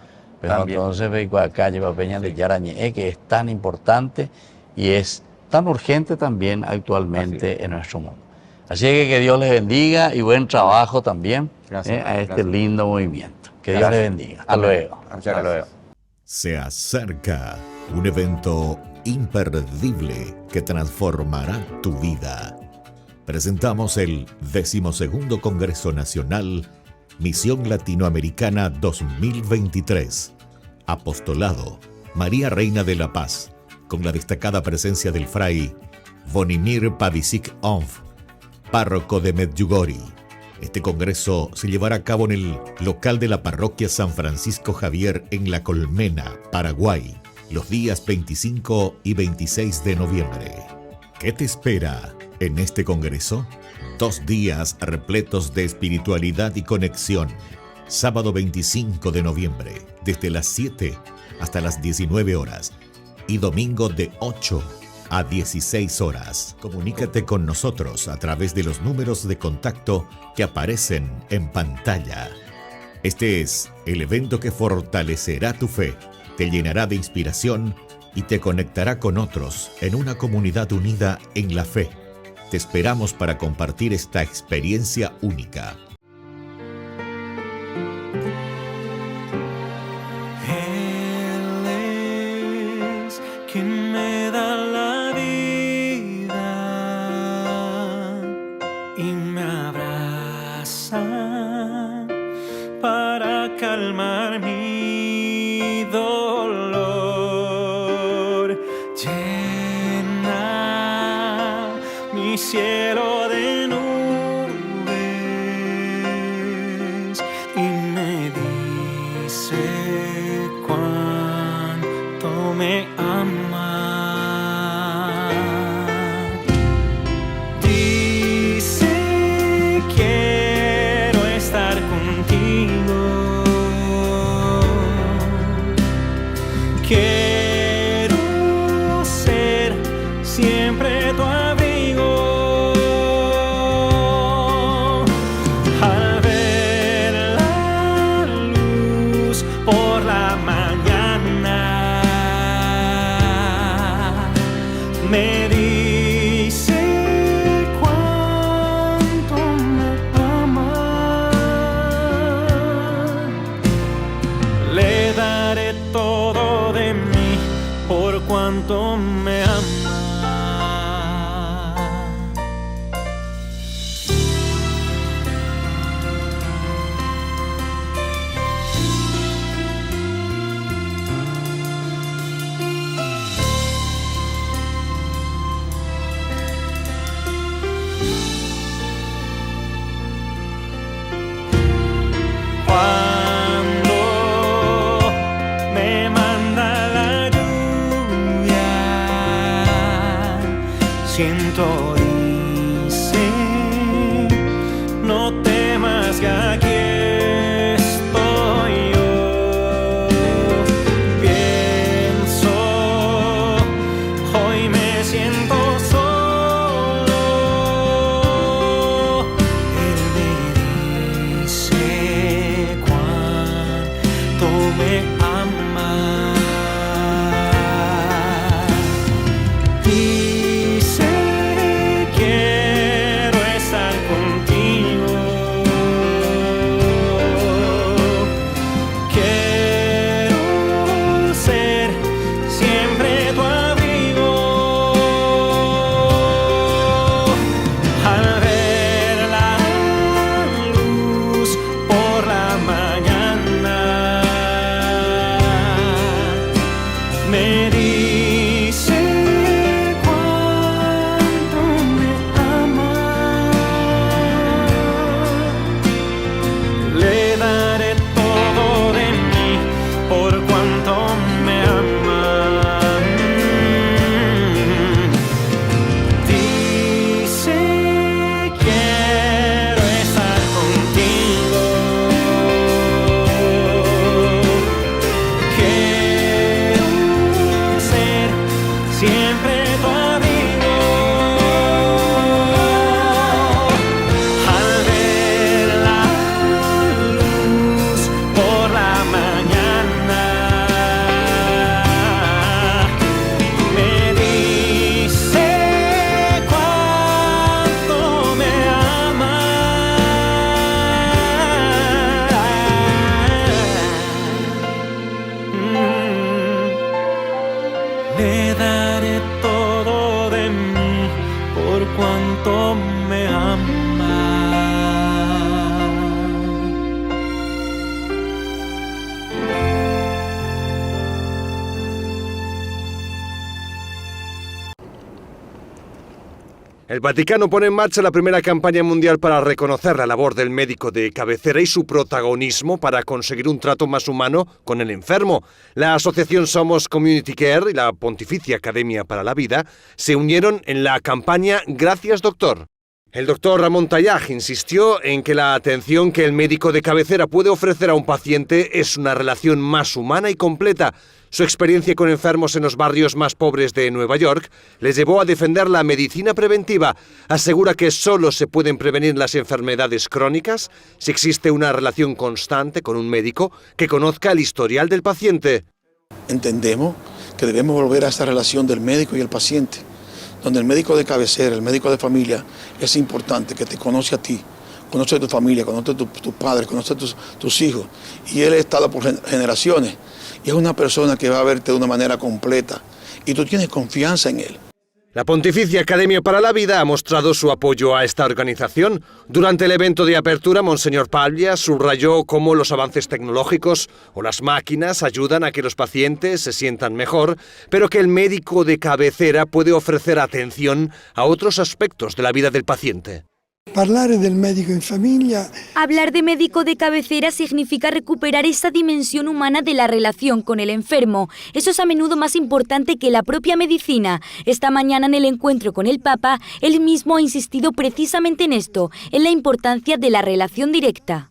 también. entonces vengo acá, lleva Peña de Yarañé, que es tan importante y es tan urgente también actualmente en nuestro mundo. Así que Dios les bendiga y buen trabajo también Gracias, a este gracias. lindo movimiento. Que Dios les bendiga. Hasta luego. Muchas gracias. Se acerca un evento imperdible que transformará tu vida. Presentamos el 12º Congreso Nacional Misión Latinoamericana 2023. Apostolado María Reina de la Paz, con la destacada presencia del fray Vonimir Pavicic-Onf, párroco de Medjugorje. Este congreso se llevará a cabo en el local de la parroquia San Francisco Javier en La Colmena, Paraguay, los días 25 y 26 de noviembre. ¿Qué te espera en este congreso? 2 días repletos de espiritualidad y conexión. Sábado 25 de noviembre, desde las 7 hasta las 19 horas. Y domingo de 8 a 16 horas. Comunícate con nosotros a través de los números de contacto que aparecen en pantalla. Este es el evento que fortalecerá tu fe, te llenará de inspiración y te conectará con otros en una comunidad unida en la fe. Te esperamos para compartir esta experiencia única. Él es quien me da la vida y me abraza para calmar mi dolor. Llena mi cielo de nubes y me dice cuánto me ama. Dice quiero estar contigo, quiero ser siempre tu abrigo. Al ver la luz por la mañana, me dice cuánto me ama. Le daré todo de mí por cuanto me ama. viento dice, no temas que aquí estoy yo. Pienso, hoy me siento solo. Él me dice cuánto me ama. Dice, quiero estar contigo. Quiero ser siempre tu abrigo. Al ver la luz por la mañana, me dice cuánto me ama. Le daré todo de mí por cuanto me ama. Dice, quiero estar contigo. Quiero ser siempre tu abrigo. Al ver la luz por la mañana, me dice cuánto me ama. Le daré todo de mí por cuanto me ama. El Vaticano pone en marcha la primera campaña mundial para reconocer la labor del médico de cabecera y su protagonismo para conseguir un trato más humano con el enfermo. La asociación Somos Community Care y la Pontificia Academia para la Vida se unieron en la campaña Gracias Doctor. El doctor Ramón Tallaj insistió en que la atención que el médico de cabecera puede ofrecer a un paciente es una relación más humana y completa. Su experiencia con enfermos en los barrios más pobres de Nueva York les llevó a defender la medicina preventiva. Asegura que solo se pueden prevenir las enfermedades crónicas si existe una relación constante con un médico que conozca el historial del paciente. Entendemos que debemos volver a esa relación del médico y el paciente, donde el médico de cabecera, el médico de familia, es importante, que te conoce a ti, conoce a tu familia, conoce a tus padres, conoce a tus hijos. Y él ha estado por generaciones y es una persona que va a verte de una manera completa y tú tienes confianza en él. La Pontificia Academia para la Vida ha mostrado su apoyo a esta organización. Durante el evento de apertura, Monseñor Paglia subrayó cómo los avances tecnológicos o las máquinas ayudan a que los pacientes se sientan mejor, pero que el médico de cabecera puede ofrecer atención a otros aspectos de la vida del paciente. Parlare del médico en familia. Hablar de médico de cabecera significa recuperar esa dimensión humana de la relación con el enfermo. Eso es a menudo más importante que la propia medicina. Esta mañana en el encuentro con el Papa, él mismo ha insistido precisamente en esto, en la importancia de la relación directa.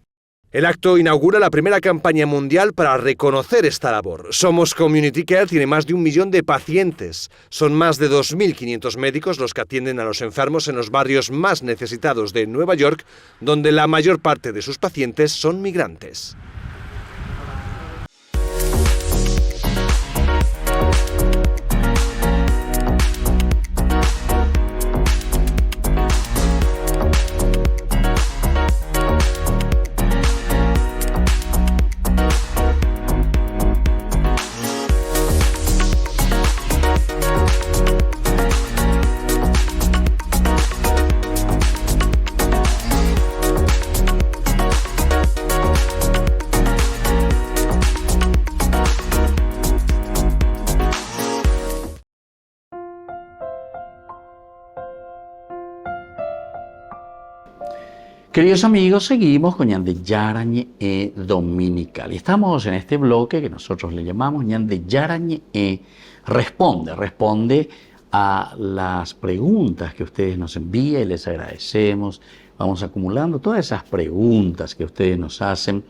El acto inaugura la primera campaña mundial para reconocer esta labor. Somos Community Care tiene más de 1 millón de pacientes. Son más de 2.500 médicos los que atienden a los enfermos en los barrios más necesitados de Nueva York, donde la mayor parte de sus pacientes son migrantes. Queridos amigos, seguimos con Ñande Yarañe Dominical. Y estamos en este bloque que nosotros le llamamos Ñande Yarañe Responde a las preguntas que ustedes nos envían y les agradecemos. Vamos acumulando todas esas preguntas que ustedes nos hacen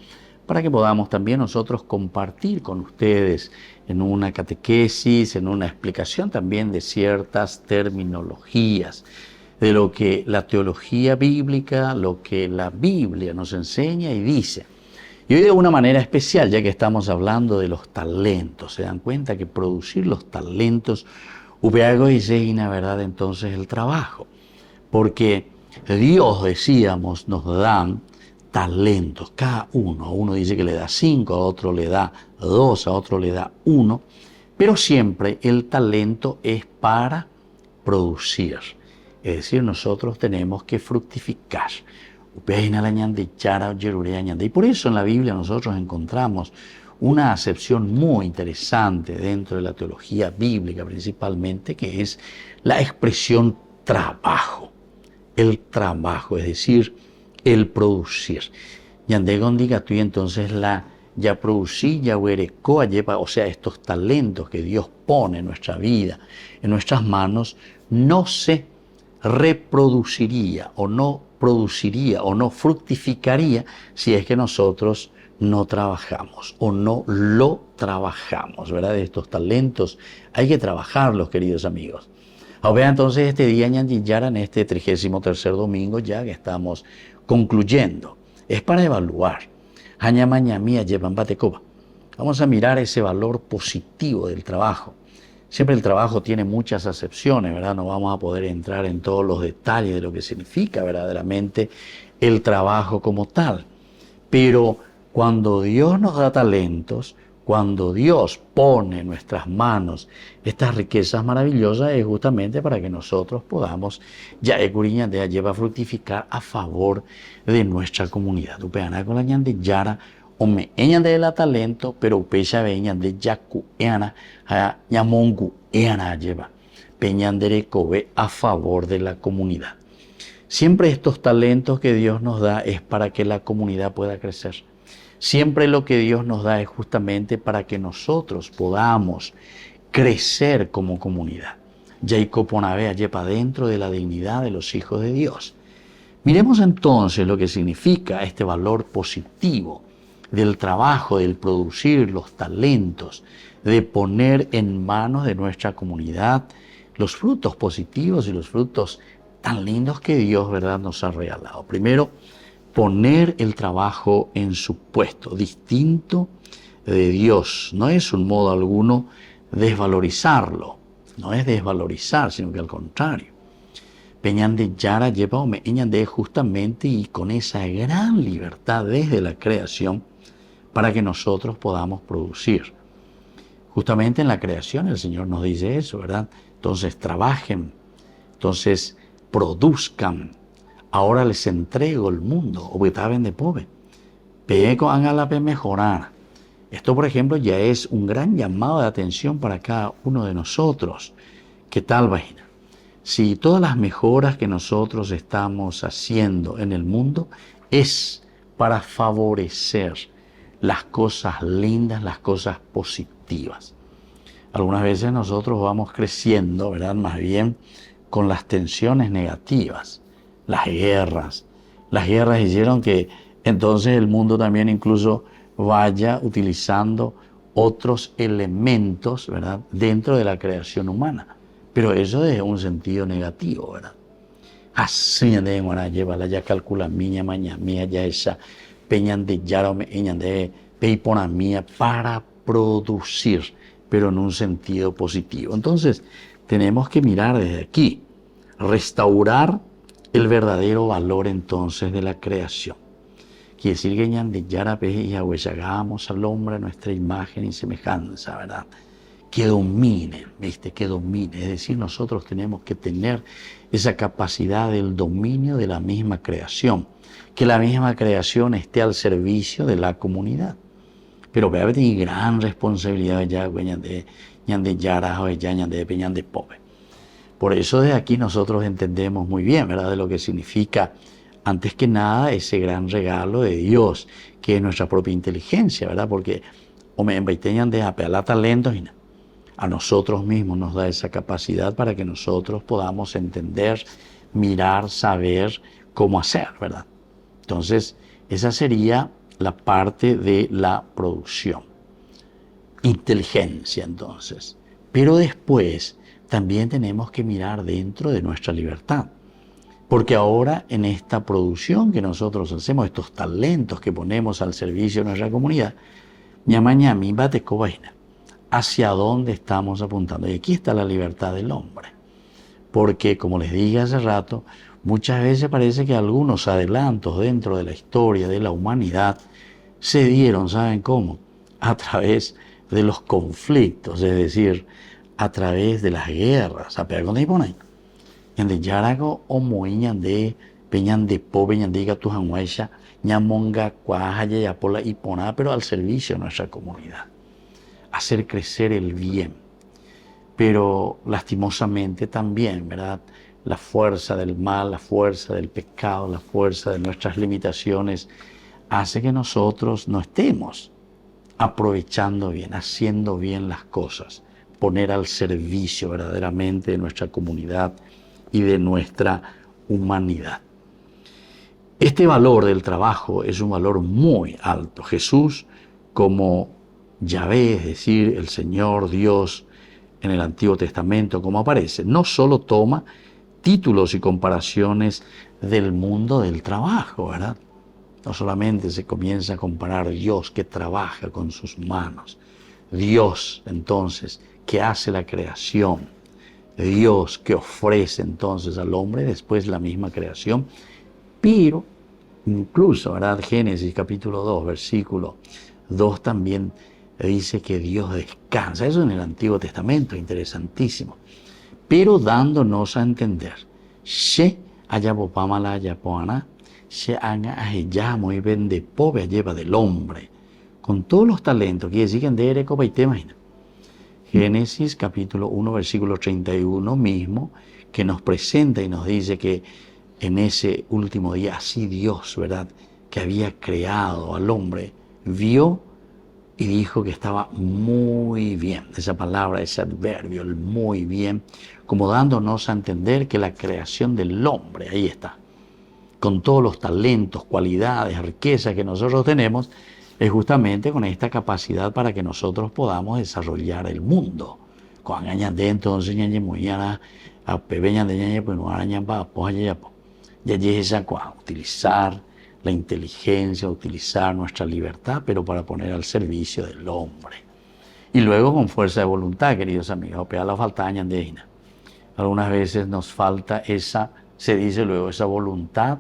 para que podamos también nosotros compartir con ustedes en una catequesis, en una explicación también de ciertas terminologías, de lo que la teología bíblica, lo que la Biblia nos enseña y dice. Y hoy de una manera especial, ya que estamos hablando de los talentos, se dan cuenta que producir los talentos, upeago y seina, ¿verdad? Entonces el trabajo, porque Dios, decíamos, nos dan talentos, cada uno. A uno dice que le da 5, a otro le da 2, a otro le da 1, pero siempre el talento es para producir. Es decir, nosotros tenemos que fructificar. Y por eso en la Biblia nosotros encontramos una acepción muy interesante dentro de la teología bíblica principalmente, que es la expresión trabajo. El trabajo, es decir, el producir. Y entonces ya producí, ya huerecoa, o sea, estos talentos que Dios pone en nuestra vida, en nuestras manos, no se reproduciría o no produciría o no fructificaría si es que nosotros no trabajamos o no lo trabajamos, ¿verdad? Estos talentos hay que trabajarlos, queridos amigos. Ahora entonces este día Ñandillara, en este 33º domingo ya que estamos concluyendo, es para evaluar. Vamos a mirar ese valor positivo del trabajo. Siempre el trabajo tiene muchas acepciones, ¿verdad? No vamos a poder entrar en todos los detalles de lo que significa verdaderamente el trabajo como tal. Pero cuando Dios nos da talentos, cuando Dios pone en nuestras manos estas riquezas maravillosas, es justamente para que nosotros podamos ya lleva a fructificar a favor de nuestra comunidad. Upeana con la Ñandillara, o me de la talento, pero pecha veñan de yacu eana, ñamongu eana lleva, peñandere kobe a favor de la comunidad. Siempre estos talentos que Dios nos da es para que la comunidad pueda crecer. Siempre lo que Dios nos da es justamente para que nosotros podamos crecer como comunidad. Jacob Ponavea lleva dentro de la dignidad de los hijos de Dios. Miremos entonces lo que significa este valor positivo del trabajo, del producir los talentos, de poner en manos de nuestra comunidad los frutos positivos y los frutos tan lindos que Dios, ¿verdad?, nos ha regalado. Primero, poner el trabajo en su puesto, distinto de Dios. No es un modo alguno desvalorizarlo, no es desvalorizar, sino que al contrario. Peñande Yara lleva o meñande justamente y con esa gran libertad desde la creación para que nosotros podamos producir. Justamente en la creación el Señor nos dice eso, ¿verdad? Entonces trabajen, entonces produzcan. Ahora les entrego el mundo, obetaben de pobre. Peco hágala mejorar. Esto, por ejemplo, ya es un gran llamado de atención para cada uno de nosotros. ¿Qué tal, vagina? Si todas las mejoras que nosotros estamos haciendo en el mundo es para favorecer las cosas lindas, las cosas positivas. Algunas veces nosotros vamos creciendo, ¿verdad?, más bien con las tensiones negativas, las guerras. Las guerras hicieron que entonces el mundo también incluso vaya utilizando otros elementos, ¿verdad?, dentro de la creación humana. Pero eso es un sentido negativo, ¿verdad? Así de manera lleva la ya calcula miña maña mía ya esa peñan de yara me eñan de peipona mía para producir, pero en un sentido positivo. Entonces, tenemos que mirar desde aquí, restaurar el verdadero valor entonces de la creación. Quiere decir que eñan de yara y hagamos al hombre a nuestra imagen y semejanza, ¿verdad? Que domine, ¿viste? Que domine. Es decir, nosotros tenemos que tener esa capacidad del dominio de la misma creación. Que la misma creación esté al servicio de la comunidad. Pero vea, tiene gran responsabilidad ya de Yara o de Pobre. Por eso desde aquí nosotros entendemos muy bien, ¿verdad?, de lo que significa, antes que nada, ese gran regalo de Dios, que es nuestra propia inteligencia, ¿verdad? Porque, en Baiteñan de apelar talentos y nada. a nosotros mismos nos da esa capacidad para que nosotros podamos entender, mirar, saber cómo hacer, ¿verdad? Entonces, esa sería la parte de la producción. Inteligencia, entonces. Pero después también tenemos que mirar dentro de nuestra libertad. Porque ahora en esta producción que nosotros hacemos, estos talentos que ponemos al servicio de nuestra comunidad, ñamañami bate cobaina. ¿Hacia dónde estamos apuntando? Y aquí está la libertad del hombre. Porque, como les dije hace rato, muchas veces parece que algunos adelantos dentro de la historia de la humanidad se dieron, ¿saben cómo? A través de los conflictos, es decir, a través de las guerras. Ñande yarago o moiñande peñande po peñande gatujanguaisha ñamonga cuaja yapola y poná, pero al servicio de nuestra comunidad. Hacer crecer el bien. Pero lastimosamente también, ¿verdad? La fuerza del mal, la fuerza del pecado, la fuerza de nuestras limitaciones hace que nosotros no estemos aprovechando bien, haciendo bien las cosas, poner al servicio verdaderamente de nuestra comunidad y de nuestra humanidad. Este valor del trabajo es un valor muy alto. Jesús, como Yahvé, es decir, el Señor Dios en el Antiguo Testamento, como aparece, no solo toma títulos y comparaciones del mundo del trabajo, ¿verdad? No solamente se comienza a comparar Dios que trabaja con sus manos, Dios entonces que hace la creación, Dios que ofrece entonces al hombre después la misma creación, pero incluso, ¿verdad? Génesis capítulo 2, versículo 2 también dice que Dios descansa. Eso en el Antiguo Testamento, interesantísimo. Pero dándonos a entender, se ayapopamala ayapoana, se haga ajeyamo y vende pobre lleva del hombre, con todos los talentos, quiere decir que en dere copa y te imagina. Génesis capítulo 1, versículo 31 mismo, que nos presenta y nos dice que en ese último día, así Dios, ¿verdad?, que había creado al hombre, vio y dijo que estaba muy bien. Esa palabra, ese adverbio, el muy bien, como dándonos a entender que la creación del hombre, ahí está, con todos los talentos, cualidades, riquezas que nosotros tenemos, es justamente con esta capacidad para que nosotros podamos desarrollar el mundo. Con añade entonces ñañe muy a pebeña de ñañe pues no araña pa poja ya esa utilizar la inteligencia, utilizar nuestra libertad, pero para poner al servicio del hombre. Y luego con fuerza de voluntad, queridos amigos, pega la falta de algunas veces nos falta esa, se dice luego, esa voluntad,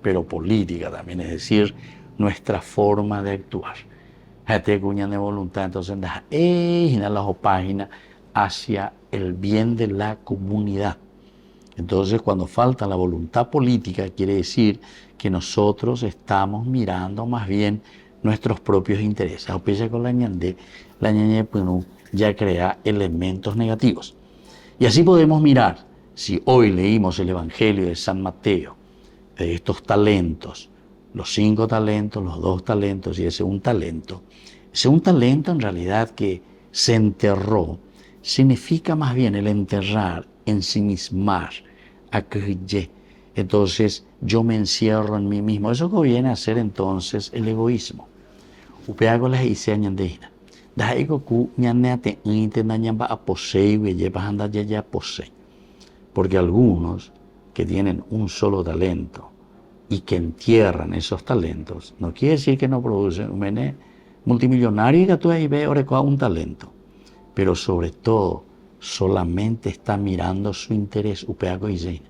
pero política también, es decir, nuestra forma de actuar. Gente cuña de voluntad, entonces las páginas hacia el bien de la comunidad. Entonces, cuando falta la voluntad política, quiere decir que nosotros estamos mirando más bien nuestros propios intereses. A pesar con la ñande ya crea elementos negativos. Y así podemos mirar, si hoy leímos el Evangelio de San Mateo, de estos talentos, los 5 talentos, los 2 talentos y ese un talento en realidad que se enterró, significa más bien el enterrar, ensimismar, aquille. Entonces yo me encierro en mí mismo. Eso que viene a ser entonces el egoísmo. Upeago las hice ñandehina. Daigo ku ñaneate ñamba a posei llevas anda ya posei. Porque algunos que tienen un solo talento y que entierran esos talentos, no quiere decir que no producen un mené multimillonario y que tú ahí ves un talento, pero sobre todo solamente está mirando su interés, upeago y zeina,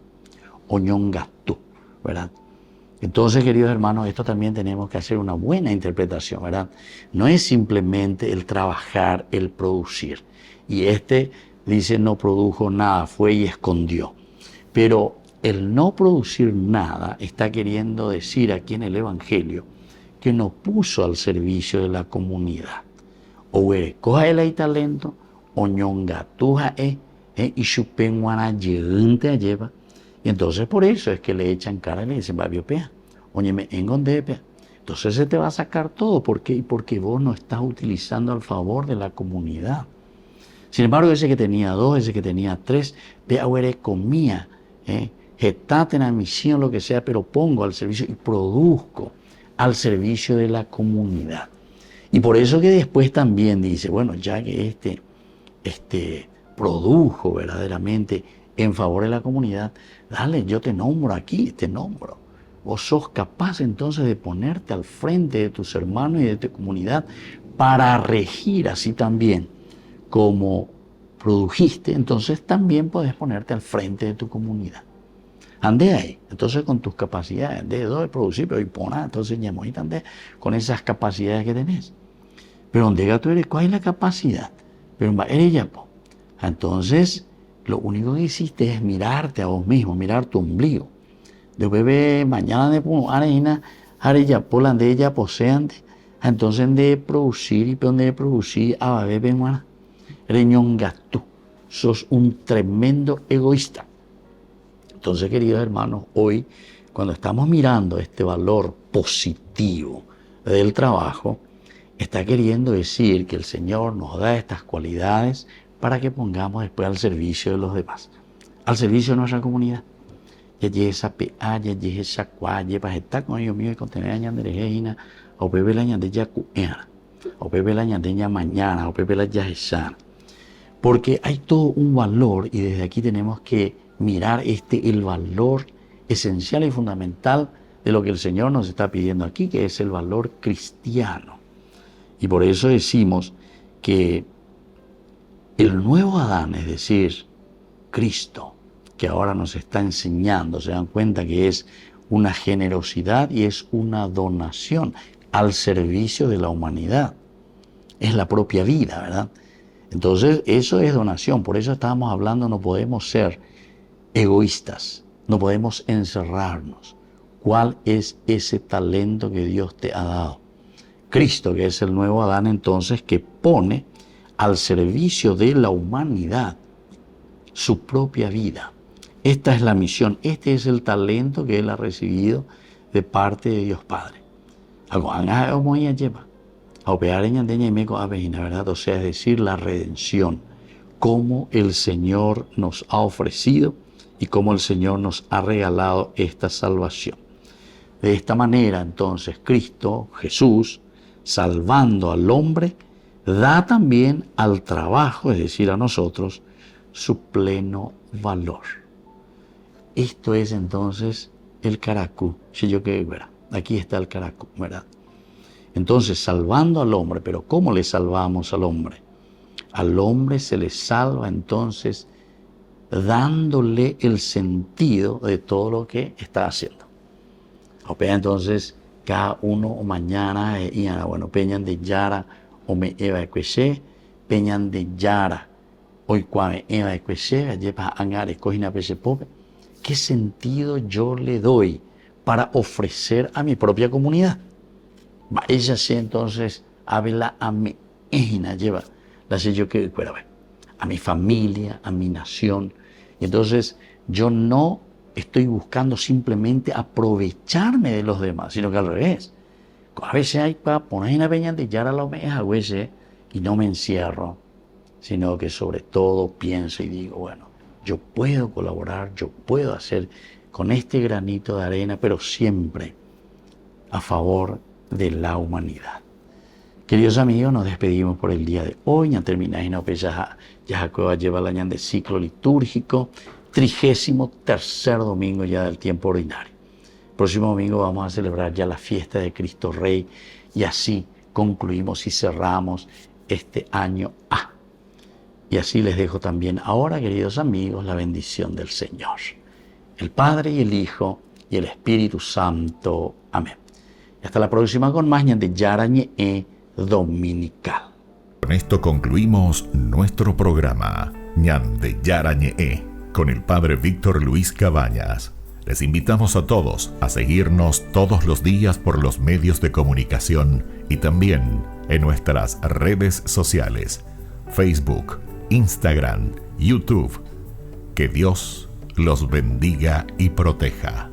oñongatú, ¿verdad? Entonces, queridos hermanos, esto también tenemos que hacer una buena interpretación, ¿verdad? No es simplemente el trabajar, el producir. Y dice no produjo nada, fue y escondió. Pero el no producir nada está queriendo decir aquí en el Evangelio que no puso al servicio de la comunidad. O coja el talento, o ñongatuja y chupenguana yente lleva. Y entonces por eso es que le echan cara y le dicen, babiopea, oñeme engondepea. Entonces se te va a sacar todo. ¿Por qué? Porque vos no estás utilizando al favor de la comunidad. Sin embargo, ese que tenía 2, ese que tenía 3, ve ahora comía, estate en la misión, lo que sea, pero pongo al servicio y produzco al servicio de la comunidad. Y por eso que después también dice, bueno, ya que este produjo verdaderamente en favor de la comunidad, dale, yo te nombro aquí, te nombro. Vos sos capaz entonces de ponerte al frente de tus hermanos y de tu comunidad para regir así también como produjiste, entonces también podés ponerte al frente de tu comunidad. Ande ahí, entonces con tus capacidades, de producir, pero y poner, entonces ya ande con esas capacidades que tenés. Pero donde tú eres, ¿cuál es la capacidad? Pero eres ya, po. Entonces, lo único que hiciste es mirarte a vos mismo, mirar tu ombligo. Después ve mañana de arena, ya polan de ella posean, entonces de producir y donde de producir a bebé benguana. Reñón gatú, sos un tremendo egoísta. Entonces, queridos hermanos, hoy, cuando estamos mirando este valor positivo del trabajo, está queriendo decir que el Señor nos da estas cualidades para que pongamos después al servicio de los demás, al servicio de nuestra comunidad. Ya llegue esa PA, ya llegue esa cualle, para estar con ellos míos y contener a ñanderejina, o bebe la ñandeya cuera, o bebe la ñandeña mañana, o bebe la yajezana. Porque hay todo un valor y desde aquí tenemos que mirar el valor esencial y fundamental de lo que el Señor nos está pidiendo aquí, que es el valor cristiano. Y por eso decimos que el nuevo Adán, es decir, Cristo, que ahora nos está enseñando, se dan cuenta que es una generosidad y es una donación al servicio de la humanidad. Es la propia vida, ¿verdad? Entonces, eso es donación. Por eso estábamos hablando, no podemos ser egoístas, no podemos encerrarnos. ¿Cuál es ese talento que Dios te ha dado? Cristo, que es el nuevo Adán, entonces, que pone al servicio de la humanidad su propia vida. Esta es la misión, este es el talento que Él ha recibido de parte de Dios Padre. ¿Verdad? O sea, es decir, la redención, cómo el Señor nos ha ofrecido y cómo el Señor nos ha regalado esta salvación. De esta manera, entonces, Cristo, Jesús, salvando al hombre, da también al trabajo, es decir, a nosotros, su pleno valor. Esto es entonces el caracú. Aquí está el caracú, ¿verdad? Entonces, salvando al hombre, pero ¿cómo le salvamos al hombre? Al hombre se le salva entonces dándole el sentido de todo lo que está haciendo. Entonces, cada uno mañana, bueno, peñan de Yara, o me eva de cuesé, peñan de Yara, hoy cuame eva de cuesé, lleva a angare, cogina pese pope. ¿Qué sentido yo le doy para ofrecer a mi propia comunidad? Ella sí, entonces, habla a mi ejina, lleva, la sé yo que, a mi familia, a mi nación. Y entonces, yo no estoy buscando simplemente aprovecharme de los demás, sino que al revés. A veces hay para poner una peña de Yara la oveja, y no me encierro, sino que sobre todo pienso y digo, bueno, yo puedo colaborar, yo puedo hacer con este granito de arena, pero siempre a favor de la humanidad. Queridos amigos, nos despedimos por el día de hoy. Ya termináis, ya lleva el año de ciclo litúrgico, 33º domingo ya del tiempo ordinario. Próximo domingo vamos a celebrar ya la fiesta de Cristo Rey y así concluimos y cerramos este año A. Y así les dejo también ahora, queridos amigos, la bendición del Señor. El Padre y el Hijo y el Espíritu Santo. Amén. Y hasta la próxima con más de Yarañe Dominical. Con esto concluimos nuestro programa Ñande Yarañe con el Padre Víctor Luis Cabañas. Les invitamos a todos a seguirnos todos los días por los medios de comunicación y también en nuestras redes sociales, Facebook, Instagram, YouTube. Que Dios los bendiga y proteja.